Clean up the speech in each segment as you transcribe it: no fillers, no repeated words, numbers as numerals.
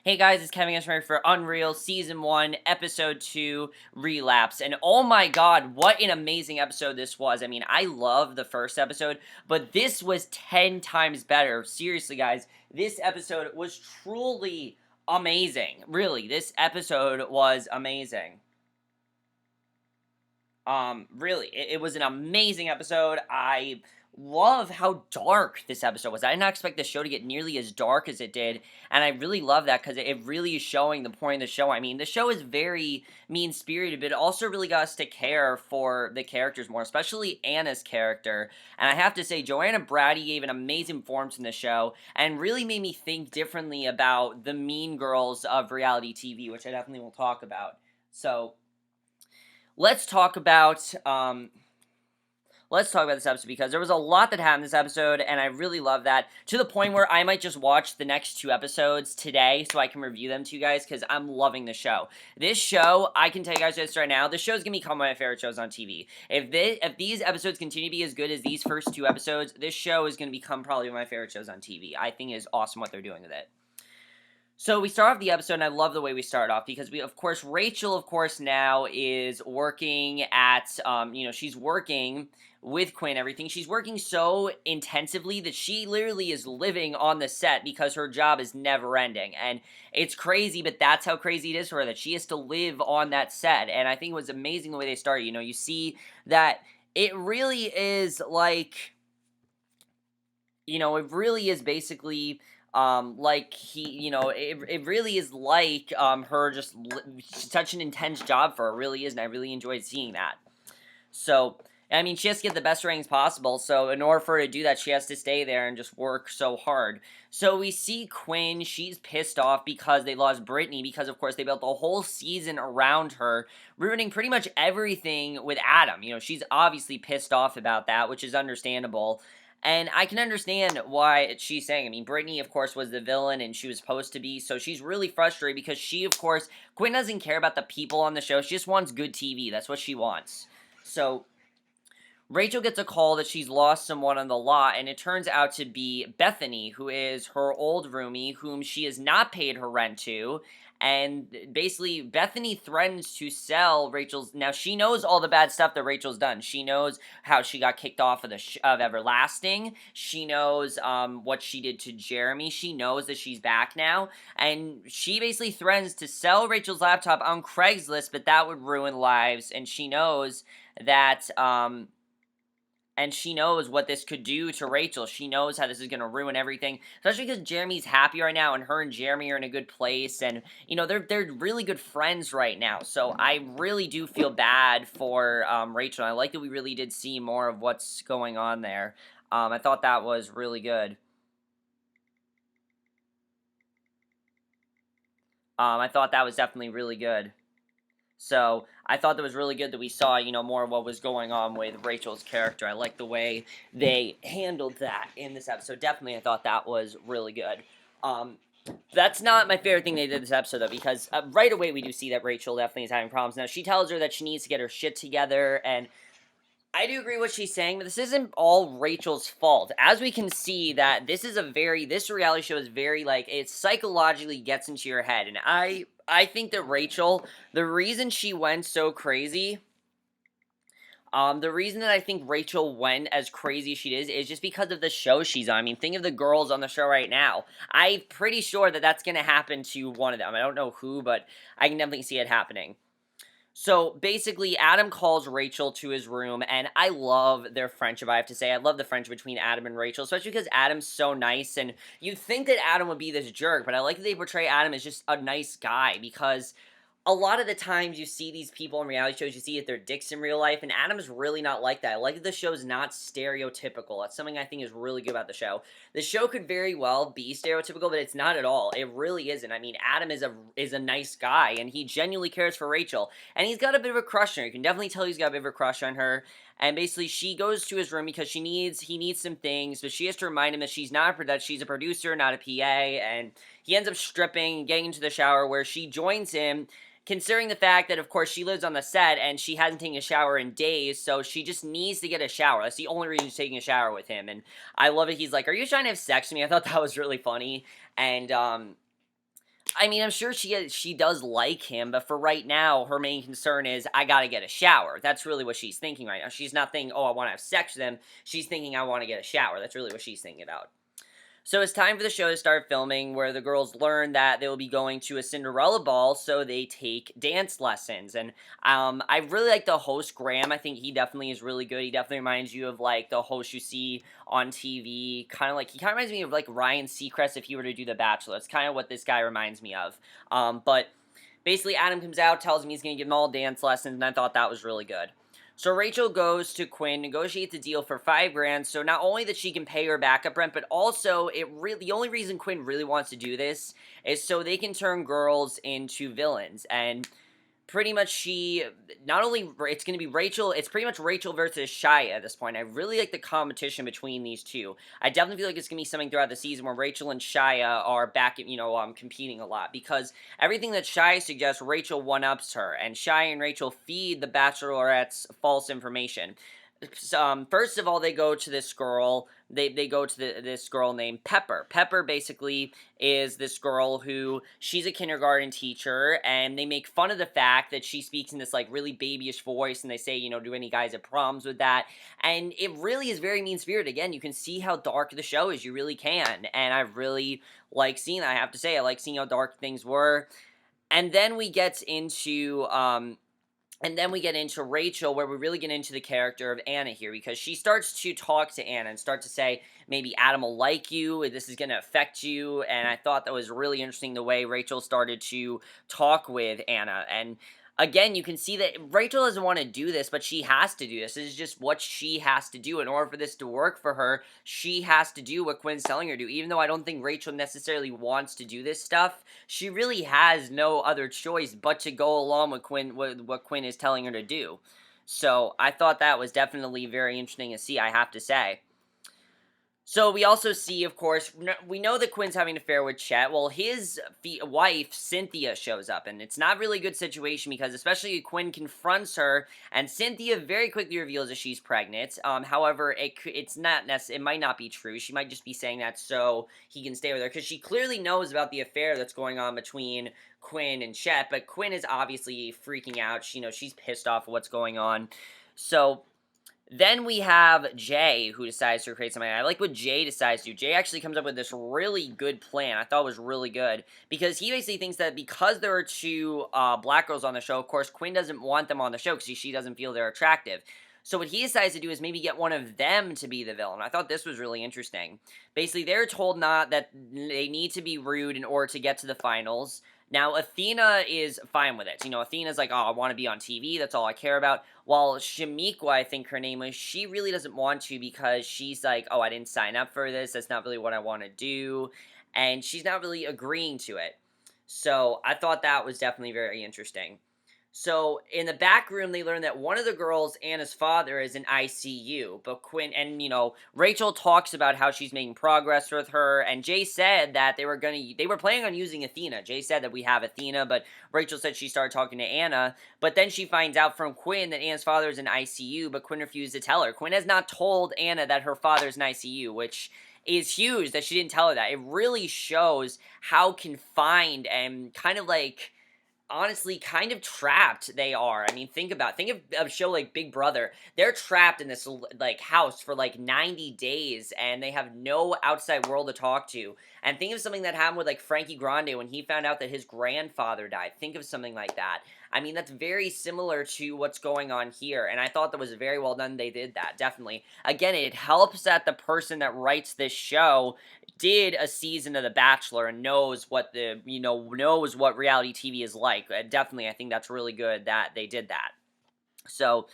Hey guys, it's Kevin Ashmurray for UnREAL Season 1, Episode 2, Relapse. And oh my god, what an amazing episode this was. I mean, I love the first episode, but this was 10 times better. Seriously, guys, this episode was truly amazing. Really, this episode was amazing. Really, it was an amazing episode. I love how dark this episode was. I did not expect the show to get nearly as dark as it did, and I really love that because it really is showing the point of the show. I mean, the show is very mean-spirited, but it also really got us to care for the characters more, especially Anna's character. And I have to say, Joanna Brady gave an amazing performance in the show, and really made me think differently about the mean girls of reality TV, which I definitely will talk about. So, let's talk about this episode because there was a lot that happened in this episode, and I really love that to the point where I might just watch the next 2 episodes today so I can review them to you guys because I'm loving the show. This show, I can tell you guys this right now, this show's gonna become one of my favorite shows on TV. If these episodes continue to be as good as these first 2 episodes, this show is gonna become probably one of my favorite shows on TV. I think it is awesome what they're doing with it. So we start off the episode, and I love the way we start off because Rachel, of course, now is working at, she's working with Quinn, everything. She's working so intensively that she literally is living on the set because her job is never ending. And it's crazy, but that's how crazy it is for her that she has to live on that set. And I think it was amazing the way they started. You see that it really is like, it really is basically it really is like her just such an intense job for her. It really is, and I really enjoyed seeing that. So I mean, she has to get the best ratings possible, so in order for her to do that, she has to stay there and just work so hard. So we see Quinn, she's pissed off because they lost Brittany, because of course they built the whole season around her, ruining pretty much everything with Adam. She's obviously pissed off about that, which is understandable. And I can understand why she's saying. I mean, Brittany, of course, was the villain, and she was supposed to be, so she's really frustrated because Quinn doesn't care about the people on the show. She just wants good TV. That's what she wants. So, Rachel gets a call that she's lost someone on the lot, and it turns out to be Bethany, who is her old roomie, whom she has not paid her rent to. And basically, Bethany threatens to sell Rachel's. Now, she knows all the bad stuff that Rachel's done. She knows how she got kicked off of of Everlasting. She knows what she did to Jeremy. She knows that she's back now. And she basically threatens to sell Rachel's laptop on Craigslist, but that would ruin lives. And she knows that. And she knows what this could do to Rachel. She knows how this is going to ruin everything, especially because Jeremy's happy right now, and her and Jeremy are in a good place, and, they're really good friends right now, so I really do feel bad for, Rachel. I like that we really did see more of what's going on there. I thought that was really good. I thought that was definitely really good. So, I thought that was really good that we saw, more of what was going on with Rachel's character. I like the way they handled that in this episode. Definitely, I thought that was really good. That's not my favorite thing they did this episode, though, because right away we do see that Rachel definitely is having problems. Now, she tells her that she needs to get her shit together, and I do agree what she's saying, but this isn't all Rachel's fault. As we can see that this reality show is very, it psychologically gets into your head, and I think that Rachel, the reason she went so crazy, the reason that I think Rachel went as crazy as she is just because of the show she's on. I mean, think of the girls on the show right now. I'm pretty sure that that's going to happen to one of them. I don't know who, but I can definitely see it happening. So, basically, Adam calls Rachel to his room, and I love their friendship, I have to say. I love the friendship between Adam and Rachel, especially because Adam's so nice, and you'd think that Adam would be this jerk, but I like that they portray Adam as just a nice guy, because a lot of the times you see these people in reality shows, you see that they're dicks in real life, and Adam's really not like that. I like that the show's not stereotypical. That's something I think is really good about the show. The show could very well be stereotypical, but it's not at all. It really isn't. I mean, Adam is a nice guy, and he genuinely cares for Rachel, and he's got a bit of a crush on her. You can definitely tell he's got a bit of a crush on her, and basically she goes to his room because he needs some things, but she has to remind him that she's a producer, not a PA, and he ends up stripping and getting into the shower where she joins him, considering the fact that, of course, she lives on the set and she hasn't taken a shower in days, so she just needs to get a shower. That's the only reason she's taking a shower with him, and I love it. He's like, "Are you trying to have sex with me?" I thought that was really funny, and, I mean, I'm sure she does like him, but for right now, her main concern is, I gotta get a shower. That's really what she's thinking right now. She's not thinking, oh, I want to have sex with him. She's thinking, I want to get a shower. That's really what she's thinking about. So it's time for the show to start filming, where the girls learn that they'll be going to a Cinderella ball, so they take dance lessons. And I really like the host, Graham. I think he definitely is really good. He definitely reminds you of, like, the host you see on TV. He kind of reminds me of, like, Ryan Seacrest if he were to do The Bachelor. That's kind of what this guy reminds me of. But basically, Adam comes out, tells him he's going to give them all dance lessons, and I thought that was really good. So Rachel goes to Quinn, negotiates a deal for $5,000. So not only that she can pay her backup rent, but also the only reason Quinn really wants to do this is so they can turn girls into villains. And pretty much it's going to be Rachel, it's pretty much Rachel versus Shia at this point. I really like the competition between these two. I definitely feel like it's going to be something throughout the season where Rachel and Shia are back at, competing a lot, because everything that Shia suggests, Rachel one-ups her, and Shia and Rachel feed the Bachelorette's false information. First of all, they go to this girl. They go to this girl named Pepper. Pepper basically is this girl who, she's a kindergarten teacher, and they make fun of the fact that she speaks in this, like, really babyish voice, and they say, do any guys have problems with that? And it really is very mean-spirited. Again, you can see how dark the show is. You really can. And I really like seeing that, I have to say. I like seeing how dark things were. And then we get into, Rachel, where we really get into the character of Anna here, because she starts to talk to Anna and start to say, maybe Adam will like you, this is going to affect you, and I thought that was really interesting the way Rachel started to talk with Anna. And again, you can see that Rachel doesn't want to do this, but she has to do this. This is just what she has to do. In order for this to work for her, she has to do what Quinn's telling her to do. Even though I don't think Rachel necessarily wants to do this stuff, she really has no other choice but to go along with what Quinn is telling her to do. So I thought that was definitely very interesting to see, I have to say. So we also see, of course, we know that Quinn's having an affair with Chet. Well, his wife, Cynthia, shows up, and it's not really a good situation, because especially Quinn confronts her, and Cynthia very quickly reveals that she's pregnant. However, it might not be true. She might just be saying that so he can stay with her, because she clearly knows about the affair that's going on between Quinn and Chet, but Quinn is obviously freaking out. She's pissed off at what's going on. So then we have Jay, who decides to create something. I like what Jay decides to do. Jay actually comes up with this really good plan. I thought it was really good, because he basically thinks that because there are two black girls on the show, of course, Quinn doesn't want them on the show because she doesn't feel they're attractive. So what he decides to do is maybe get one of them to be the villain. I thought this was really interesting. Basically, they're told not that they need to be rude in order to get to the finals. Now, Athena is fine with it. Athena's like, oh, I want to be on TV. That's all I care about. While Shamikwa, I think her name was, she really doesn't want to, because she's like, oh, I didn't sign up for this. That's not really what I want to do. And she's not really agreeing to it. So I thought that was definitely very interesting. So, in the back room, they learn that one of the girls, Anna's father, is in ICU. But Rachel talks about how she's making progress with her, and Jay said that they were planning on using Athena. Jay said that we have Athena, but Rachel said she started talking to Anna. But then she finds out from Quinn that Anna's father is in ICU, but Quinn refused to tell her. Quinn has not told Anna that her father's in ICU, which is huge that she didn't tell her that. It really shows how confined and kind of like, honestly, kind of trapped they are. I mean, think of a show like Big Brother. They're trapped in this, like, house for, like, 90 days, and they have no outside world to talk to. And think of something that happened with, like, Frankie Grande when he found out that his grandfather died. Think of something like that. I mean, that's very similar to what's going on here, and I thought that was very well done. They did that, definitely. Again, it helps that the person that writes this show did a season of The Bachelor and knows what reality TV is like. Definitely, I think that's really good that they did that. So,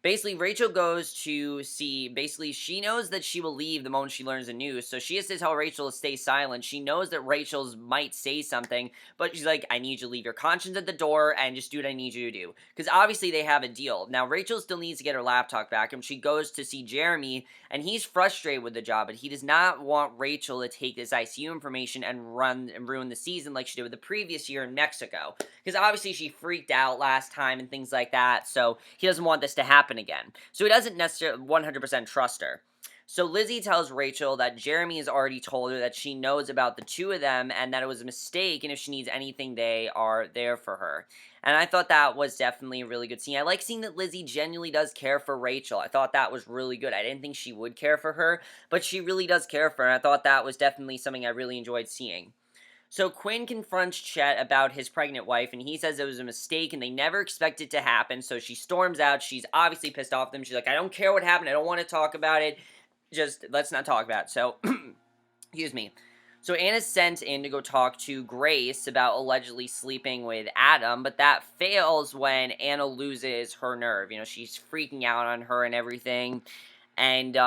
basically, Rachel goes to see, she knows that she will leave the moment she learns the news, so she has to tell Rachel to stay silent. She knows that Rachel might say something, but she's like, I need you to leave your conscience at the door and just do what I need you to do. Because obviously they have a deal. Now, Rachel still needs to get her laptop back, and she goes to see Jeremy, and he's frustrated with the job, but he does not want Rachel to take this ICU information and ruin the season like she did with the previous year in Mexico. Because obviously she freaked out last time and things like that, so he doesn't want this to happen again. So he doesn't necessarily 100% trust her. So Lizzie tells Rachel that Jeremy has already told her that she knows about the two of them and that it was a mistake, and if she needs anything, they are there for her. And I thought that was definitely a really good scene. I like seeing that Lizzie genuinely does care for Rachel. I thought that was really good. I didn't think she would care for her, but she really does care for her, and I thought that was definitely something I really enjoyed seeing. So Quinn confronts Chet about his pregnant wife, and he says it was a mistake and they never expected it to happen, so she storms out. She's obviously pissed off at them. She's like, I don't care what happened. I don't want to talk about it. Just, let's not talk about it. So, excuse me. So Anna's sent in to go talk to Grace about allegedly sleeping with Adam, but that fails when Anna loses her nerve. You know, she's freaking out on her and everything, and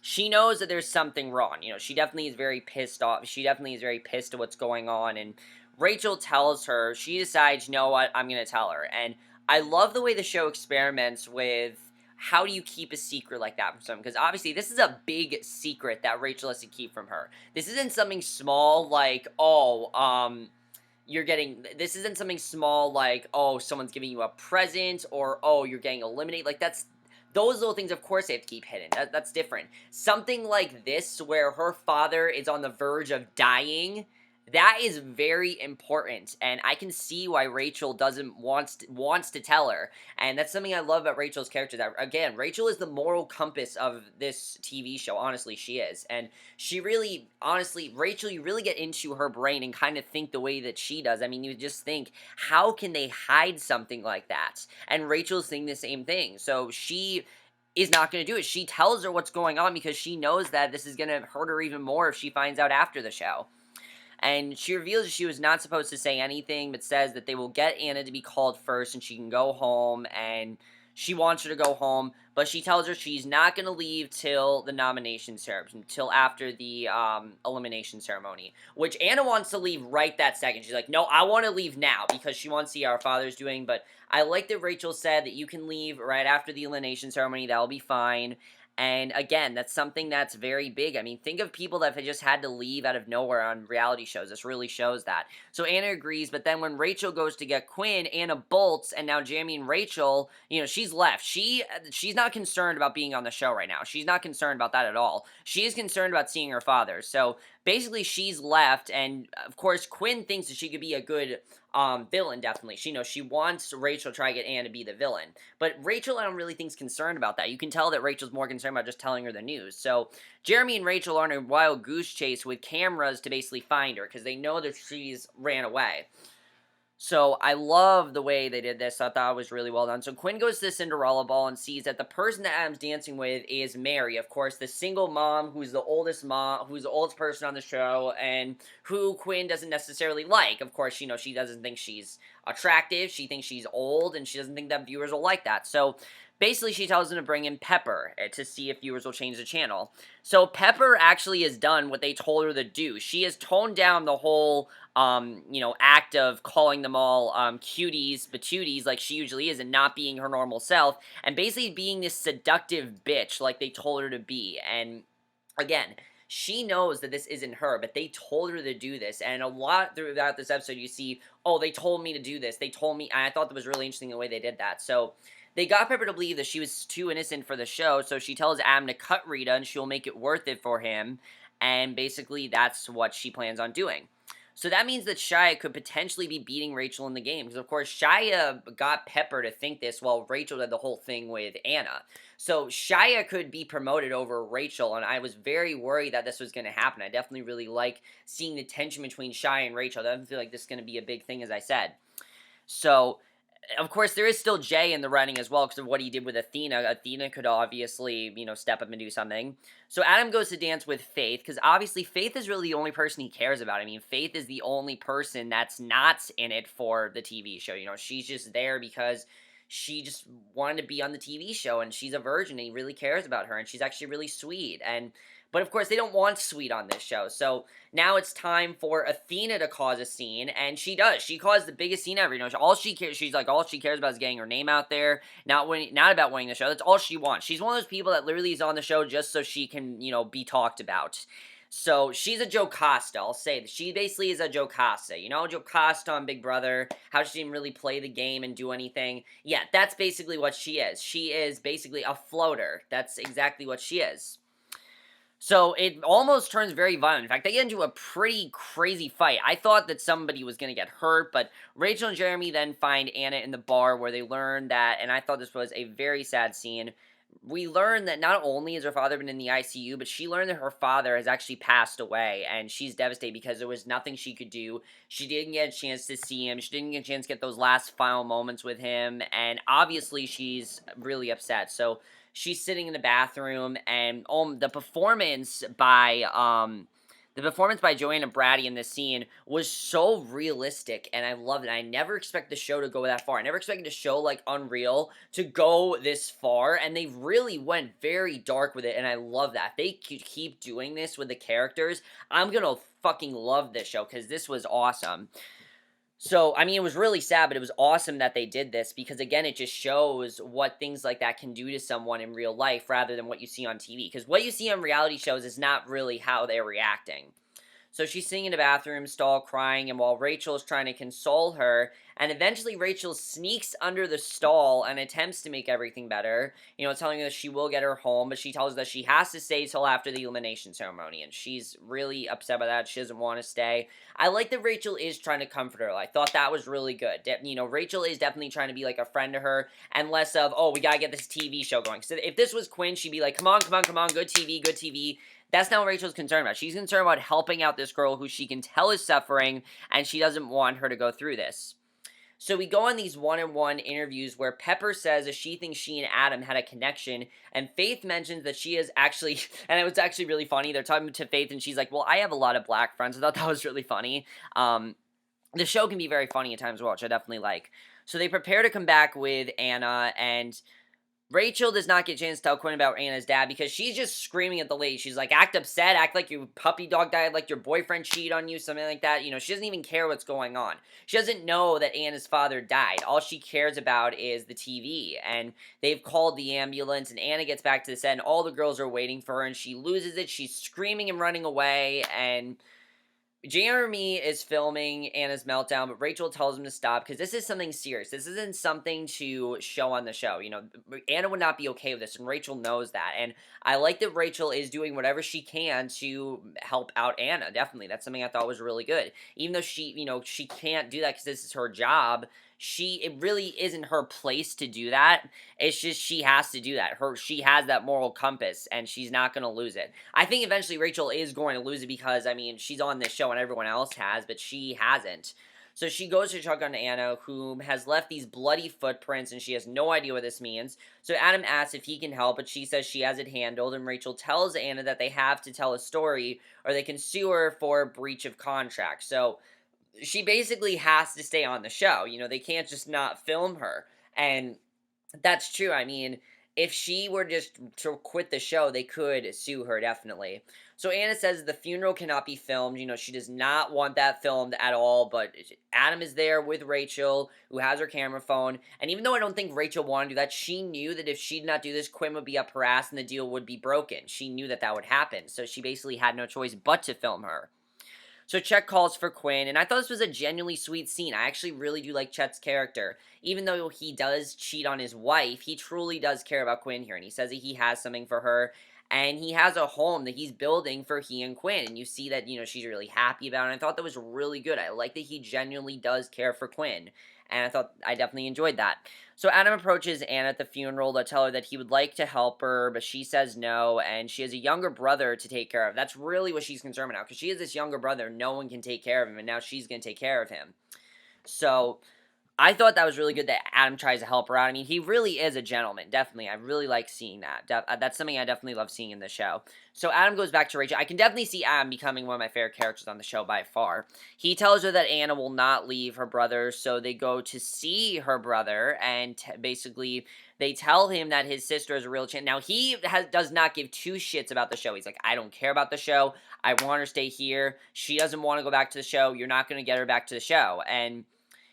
she knows that there's something wrong. You know, she definitely is very pissed off. She definitely is very pissed at what's going on, and Rachel tells her. She decides, you know what, I'm going to tell her. And I love the way the show experiments with how do you keep a secret like that from someone, because obviously this is a big secret that Rachel has to keep from her. This isn't something small like, this isn't something small like, oh, someone's giving you a present, or, oh, you're getting eliminated. Like, those little things, of course, they have to keep hidden. That's different. Something like this, where her father is on the verge of dying, that is very important, and I can see why Rachel wants to tell her, and that's something I love about Rachel's character. That, again, Rachel is the moral compass of this TV show. Honestly, she is, and she really, honestly, Rachel, you really get into her brain and kind of think the way that she does. I mean, you just think, how can they hide something like that? And Rachel's thinking the same thing, so she is not going to do it. She tells her what's going on because she knows that this is going to hurt her even more if she finds out after the show. And she reveals that she was not supposed to say anything, but says that they will get Anna to be called first and she can go home, and she wants her to go home, but she tells her she's not going to leave till the nomination ceremony, until after the elimination ceremony, which Anna wants to leave right that second. She's like, no, I want to leave now, because she wants to see how her father's doing, but I like that Rachel said that you can leave right after the elimination ceremony, that'll be fine. And again, that's something that's very big. I mean, think of people that have just had to leave out of nowhere on reality shows. This really shows that. So Anna agrees, but then when Rachel goes to get Quinn, Anna bolts, and now Jeremy and Rachel, you know, she's left. She's not concerned about being on the show right now. She's not concerned about that at all. She is concerned about seeing her father. So basically, she's left, and of course, Quinn thinks that she could be a good villain, definitely. She wants Rachel to try to get Anna to be the villain. But Rachel, I don't really think is concerned about that. You can tell that Rachel's more concerned about just telling her the news. So Jeremy and Rachel are on a wild goose chase with cameras to basically find her, because they know that she's ran away. So I love the way they did this. I thought it was really well done. So Quinn goes to the Cinderella ball and sees that the person that Adam's dancing with is Mary, of course, the single mom who's the oldest person on the show, and who Quinn doesn't necessarily like. Of course, you know, she doesn't think she's attractive. She thinks she's old, and she doesn't think that viewers will like that. So basically, she tells them to bring in Pepper to see if viewers will change the channel. So Pepper actually has done what they told her to do. She has toned down the whole act of calling them all cuties, patooties, like she usually is, and not being her normal self, and basically being this seductive bitch like they told her to be. And again, she knows that this isn't her, but they told her to do this, and a lot throughout this episode you see, oh, they told me to do this, they told me, and I thought that was really interesting the way they did that. So they got Pepper to believe that she was too innocent for the show, so she tells Adam to cut Rita, and she'll make it worth it for him, and basically that's what she plans on doing. So that means that Shia could potentially be beating Rachel in the game, because of course Shia got Pepper to think this while Rachel did the whole thing with Anna. So Shia could be promoted over Rachel, and I was very worried that this was going to happen. I definitely really like seeing the tension between Shia and Rachel. I don't feel like this is going to be a big thing, as I said. So of course, there is still Jay in the running as well because of what he did with Athena. Athena could obviously, step up and do something. So Adam goes to dance with Faith because obviously Faith is really the only person he cares about. I mean, Faith is the only person that's not in it for the TV show. She's just there because she just wanted to be on the TV show, and she's a virgin, and he really cares about her, and she's actually really sweet. But of course, they don't want sweet on this show, so now it's time for Athena to cause a scene, and she does. She caused the biggest scene ever. All she cares about is getting her name out there, not about winning the show. That's all she wants. She's one of those people that literally is on the show just so she can, be talked about. So she's a Jocasta, I'll say. She basically is a Jocasta. Jocasta on Big Brother, how she didn't really play the game and do anything. Yeah, that's basically what she is. She is basically a floater. That's exactly what she is. So it almost turns very violent. In fact, they get into a pretty crazy fight. I thought that somebody was going to get hurt, but Rachel and Jeremy then find Anna in the bar where they learn that, and I thought this was a very sad scene. We learn that not only has her father been in the ICU, but she learned that her father has actually passed away, and she's devastated because there was nothing she could do. She didn't get a chance to see him. She didn't get a chance to get those last final moments with him, and obviously she's really upset. So she's sitting in the bathroom, and the performance by Joanna Brady in this scene was so realistic, and I loved it. I never expected the show to go that far. I never expected a show like UnREAL to go this far, and they really went very dark with it, and I love that. If they could keep doing this with the characters, I'm gonna fucking love this show, because this was awesome. So, I mean, it was really sad, but it was awesome that they did this because, again, it just shows what things like that can do to someone in real life rather than what you see on TV. Because what you see on reality shows is not really how they're reacting. So she's sitting in the bathroom stall crying, and while Rachel is trying to console her, and eventually Rachel sneaks under the stall and attempts to make everything better, telling her that she will get her home, but she tells her that she has to stay till after the elimination ceremony, and she's really upset by that. She doesn't want to stay. I like that Rachel is trying to comfort her. I thought that was really good. Rachel is definitely trying to be like a friend to her, and less of, oh, we gotta get this TV show going. So if this was Quinn, she'd be like, come on, come on, come on, good TV, good TV. That's not what Rachel's concerned about. She's concerned about helping out this girl who she can tell is suffering, and she doesn't want her to go through this. So we go on these one-on-one interviews where Pepper says that she thinks she and Adam had a connection, and Faith mentions that she is actually, and it was actually really funny, they're talking to Faith, and she's like, well, I have a lot of black friends. I thought that was really funny. The show can be very funny at times to watch, I definitely like. So they prepare to come back with Anna, and Rachel does not get a chance to tell Quinn about Anna's dad because she's just screaming at the lady. She's like, act upset, act like your puppy dog died, like your boyfriend cheated on you, something like that. She doesn't even care what's going on. She doesn't know that Anna's father died. All she cares about is the TV, and they've called the ambulance, and Anna gets back to the set, and all the girls are waiting for her, and she loses it. She's screaming and running away, and Jeremy is filming Anna's meltdown, but Rachel tells him to stop because this is something serious. This isn't something to show on the show. Anna would not be okay with this, and Rachel knows that. And I like that Rachel is doing whatever she can to help out Anna. Definitely. That's something I thought was really good. Even though she can't do that because this is her job, it really isn't her place to do that. It's just she has to do that. She has that moral compass, and she's not going to lose it. I think eventually Rachel is going to lose it because, she's on this show and everyone else has, but she hasn't. So she goes to check on Anna, who has left these bloody footprints, and she has no idea what this means. So Adam asks if he can help, but she says she has it handled, and Rachel tells Anna that they have to tell a story, or they can sue her for breach of contract. So she basically has to stay on the show. They can't just not film her. And that's true. If she were just to quit the show, they could sue her, definitely. So Anna says the funeral cannot be filmed. She does not want that filmed at all, but Adam is there with Rachel, who has her camera phone. And even though I don't think Rachel wanted to do that, she knew that if she did not do this, Quinn would be up her ass and the deal would be broken. She knew that would happen. So she basically had no choice but to film her. So Chet calls for Quinn, and I thought this was a genuinely sweet scene. I actually really do like Chet's character. Even though he does cheat on his wife, he truly does care about Quinn here, and he says that he has something for her, and he has a home that he's building for he and Quinn, and you see that, she's really happy about it, and I thought that was really good. I like that he genuinely does care for Quinn, and I definitely enjoyed that. So Adam approaches Anna at the funeral to tell her that he would like to help her, but she says no, and she has a younger brother to take care of. That's really what she's concerned about, because she has this younger brother, no one can take care of him, and now she's going to take care of him. So I thought that was really good that Adam tries to help her out. He really is a gentleman, definitely. I really like seeing that. That's something I definitely love seeing in the show. So Adam goes back to Rachel. I can definitely see Adam becoming one of my favorite characters on the show by far. He tells her that Anna will not leave her brother, so they go to see her brother, and basically they tell him that his sister is a real chance. Now, he does not give two shits about the show. He's like, I don't care about the show. I want her to stay here. She doesn't want to go back to the show. You're not going to get her back to the show. And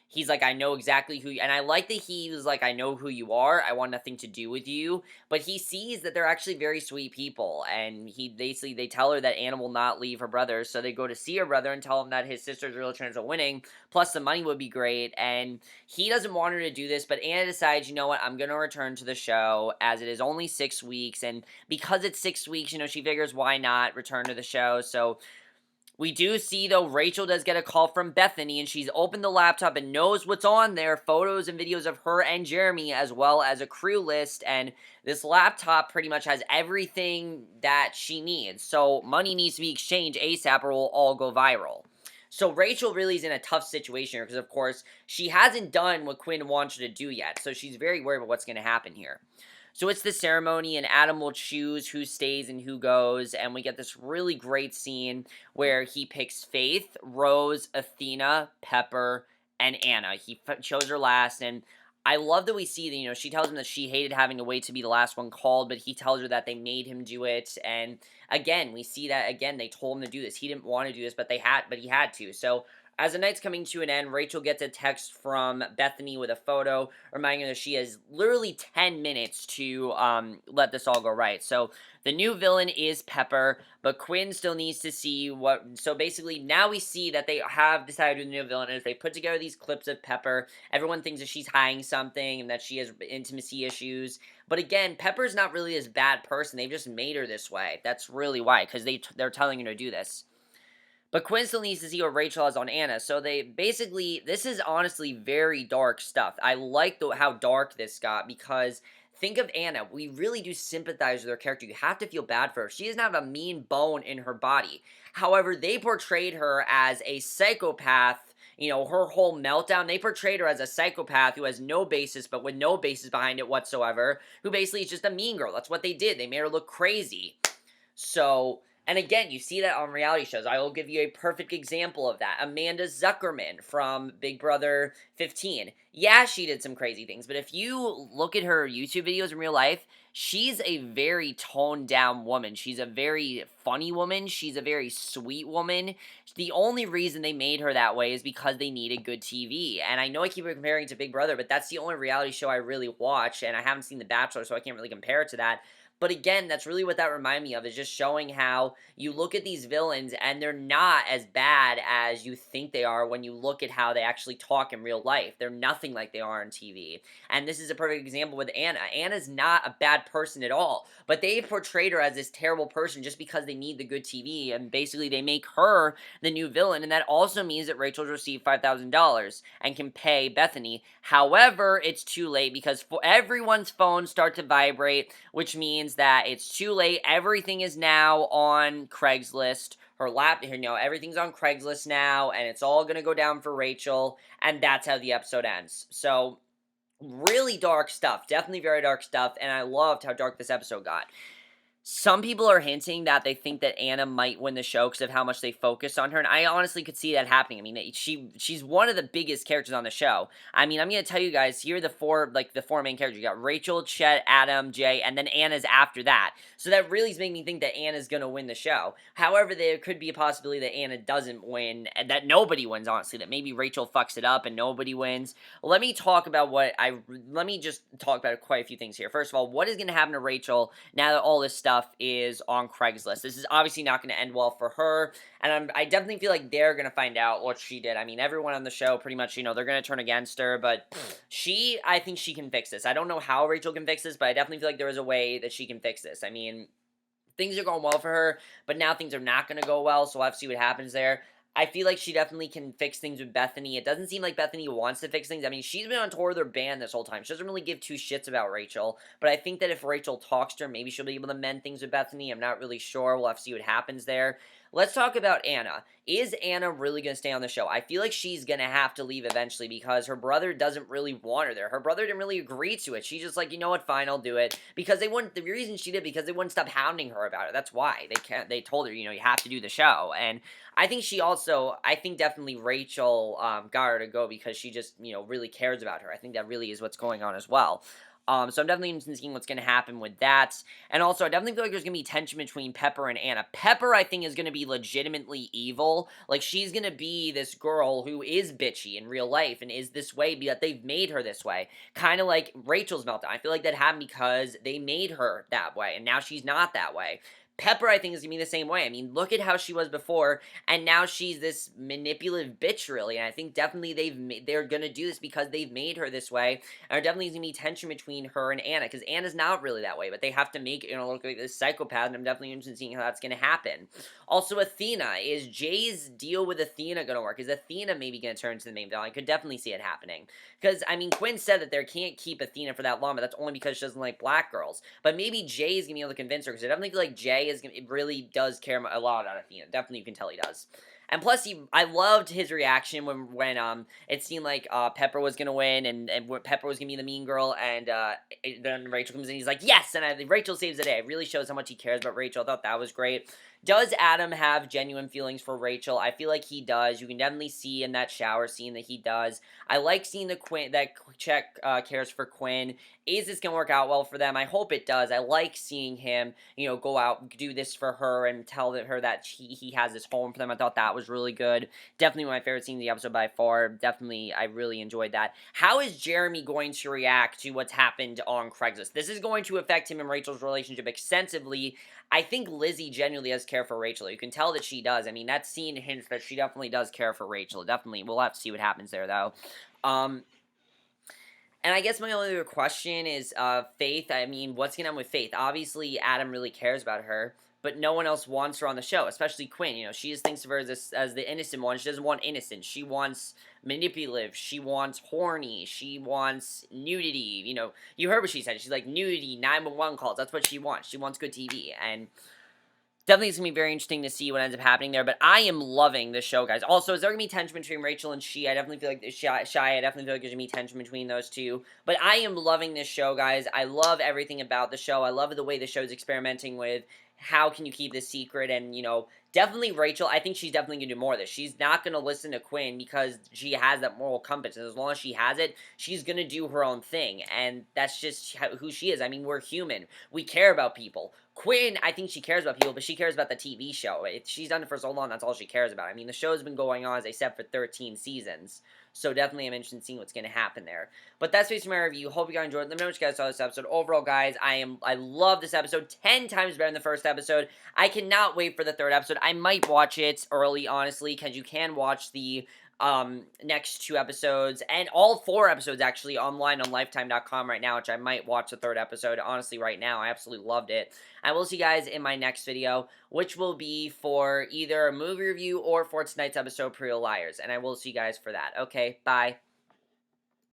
he's like, I know exactly who, and I like that he was like, I know who you are. I want nothing to do with you. But he sees that they're actually very sweet people, and they tell her that Anna will not leave her brother, so they go to see her brother and tell him that his sister's real chance of winning, plus the money would be great, and he doesn't want her to do this, but Anna decides, you know what, I'm gonna return to the show, as it is only 6 weeks, and because it's 6 weeks, she figures why not return to the show, so we do see, though, Rachel does get a call from Bethany, and she's opened the laptop and knows what's on there, photos and videos of her and Jeremy, as well as a crew list, and this laptop pretty much has everything that she needs, so money needs to be exchanged ASAP or will all go viral. So Rachel really is in a tough situation here, because of course, she hasn't done what Quinn wants her to do yet, so she's very worried about what's going to happen here. So it's the ceremony, and Adam will choose who stays and who goes, and we get this really great scene where he picks Faith, Rose, Athena, Pepper, and Anna. He chose her last, and I love that we see that, she tells him that she hated having to wait to be the last one called, but he tells her that they made him do it, and again, we see that, again, they told him to do this. He didn't want to do this, but he had to, so as the night's coming to an end, Rachel gets a text from Bethany with a photo reminding her that she has literally 10 minutes to let this all go right. So the new villain is Pepper, but Quinn still needs to see what... So basically, now we see that they have decided who the new villain is. They put together these clips of Pepper. Everyone thinks that she's hiding something and that she has intimacy issues. But again, Pepper's not really this bad person. They've just made her this way. That's really why, because they're telling her to do this. But Quinn still needs to see what Rachel has on Anna. So they basically, this is honestly very dark stuff. I like how dark this got, because think of Anna. We really do sympathize with her character. You have to feel bad for her. She doesn't have a mean bone in her body. However, they portrayed her as a psychopath. Her whole meltdown, they portrayed her as a psychopath who has no basis, but with no basis behind it whatsoever, who basically is just a mean girl. That's what they did. They made her look crazy. So... And again, you see that on reality shows. I will give you a perfect example of that. Amanda Zuckerman from Big Brother 15. Yeah, she did some crazy things, but if you look at her YouTube videos in real life, she's a very toned down woman. She's a very funny woman. She's a very sweet woman. The only reason they made her that way is because they needed good TV. And I know I keep comparing to Big Brother, but that's the only reality show I really watch, and I haven't seen The Bachelor, so I can't really compare it to that. But again, that's really what that reminded me of, is just showing how you look at these villains and they're not as bad as you think they are when you look at how they actually talk in real life. They're nothing like they are on TV. And this is a perfect example with Anna. Anna's not a bad person at all, but they portrayed her as this terrible person just because they need the good TV, and basically they make her the new villain, and that also means that Rachel's received $5,000 and can pay Bethany. However, it's too late, because everyone's phones start to vibrate, which means that it's too late. Everything is now on Craigslist. Everything's on Craigslist now, and it's all gonna go down for Rachel, and that's how the episode ends. So, really dark stuff. Definitely very dark stuff, and I loved how dark this episode got. Some people are hinting that they think that Anna might win the show because of how much they focus on her, and I honestly could see that happening. I mean, she's one of the biggest characters on the show. I mean, I'm going to tell you guys, here are the four main characters. You got Rachel, Chet, Adam, Jay, and then Anna's after that. So that really is making me think that Anna's going to win the show. However, there could be a possibility that Anna doesn't win, and that nobody wins, honestly, that maybe Rachel fucks it up and nobody wins. Let me just talk about quite a few things here. First of all, what is going to happen to Rachel now that all this stuff is on Craigslist? This is obviously not going to end well for her, and I definitely feel like they're going to find out what she did. I mean, everyone on the show pretty much, they're going to turn against her, but I think she can fix this. I don't know how Rachel can fix this, but I definitely feel like there is a way that she can fix this. I mean, things are going well for her, but now things are not going to go well, so we'll have to see what happens there. I feel like she definitely can fix things with Bethany. It doesn't seem like Bethany wants to fix things. I mean, she's been on tour with her band this whole time. She doesn't really give two shits about Rachel. But I think that if Rachel talks to her, maybe she'll be able to mend things with Bethany. I'm not really sure. We'll have to see what happens there. Let's talk about Anna. Is Anna really going to stay on the show? I feel like she's going to have to leave eventually because her brother doesn't really want her there. Her brother didn't really agree to it. She's just like, you know what, fine, I'll do it. Because the reason she did, because they wouldn't stop hounding her about it. That's why. They told her, you have to do the show. And I think definitely Rachel got her to go because she just, really cares about her. I think that really is what's going on as well. So I'm definitely interested in seeing what's going to happen with that. And also, I definitely feel like there's going to be tension between Pepper and Anna. Pepper, I think, is going to be legitimately evil. Like, she's going to be this girl who is bitchy in real life and is this way because they've made her this way. Kind of like Rachel's meltdown. I feel like that happened because they made her that way, and now she's not that way. Pepper, I think, is going to be the same way. I mean, look at how she was before, and now she's this manipulative bitch, really. And I think definitely they're going to do this because they've made her this way. And there definitely is going to be tension between her and Anna, because Anna's not really that way, but they have to make it, look like this psychopath, and I'm definitely interested in seeing how that's going to happen. Also, Athena. Is Jay's deal with Athena going to work? Is Athena maybe going to turn into the main villain? I could definitely see it happening. Because, I mean, Quinn said that they can't keep Athena for that long, but that's only because she doesn't like black girls. But maybe Jay is going to be able to convince her, because I definitely feel like Jay really does care a lot about Athena. Definitely, you can tell he does. And plus, I loved his reaction when it seemed like Pepper was gonna win, and Pepper was gonna be the mean girl, and then Rachel comes in, he's like, yes, and Rachel saves the day. It really shows how much he cares about Rachel. I thought that was great. Does Adam have genuine feelings for Rachel? I feel like he does. You can definitely see in that shower scene that he does. I like seeing that Chet cares for Quinn. Is this going to work out well for them? I hope it does. I like seeing him, go out, do this for her, and tell her that he has this home for them. I thought that was really good. Definitely one of my favorite scenes of the episode by far. Definitely, I really enjoyed that. How is Jeremy going to react to what's happened on Craigslist? This is going to affect him and Rachel's relationship extensively. I think Lizzie genuinely does care for Rachel. You can tell that she does. I mean, that scene hints that she definitely does care for Rachel. Definitely. We'll have to see what happens there, though. And I guess my only other question is, Faith. I mean, what's going on with Faith? Obviously, Adam really cares about her, but no one else wants her on the show, especially Quinn. She just thinks of her as the innocent one. She doesn't want innocence. She wants manipulative. She wants horny. She wants nudity. You heard what she said. She's like, nudity, 911 calls. That's what she wants. She wants good TV. And definitely it's going to be very interesting to see what ends up happening there, but I am loving this show, guys. Also, is there going to be tension between Rachel and She? I definitely feel like Shy, I definitely feel like there's going to be tension between those two, but I am loving this show, guys. I love everything about the show. I love the way the show's experimenting with how can you keep this secret, and, definitely Rachel, I think she's definitely going to do more of this. She's not going to listen to Quinn because she has that moral compass, and as long as she has it, she's going to do her own thing, and that's just who she is. I mean, we're human. We care about people. Quinn, I think she cares about people, but she cares about the TV show. She's done it for so long, that's all she cares about. I mean, the show's been going on, as I said, for 13 seasons. So definitely I'm interested in seeing what's going to happen there. But that's basically my review. Hope you guys enjoyed it. Let me know what you guys saw this episode. Overall, guys, I love this episode 10 times better than the first episode. I cannot wait for the third episode. I might watch it early, honestly, because you can watch the next 2 episodes, and all 4 episodes, actually, online on Lifetime.com right now, which I might watch the third episode, honestly, right now. I absolutely loved it. I will see you guys in my next video, which will be for either a movie review or for tonight's episode, Pretty Little Liars, and I will see you guys for that. Okay, bye.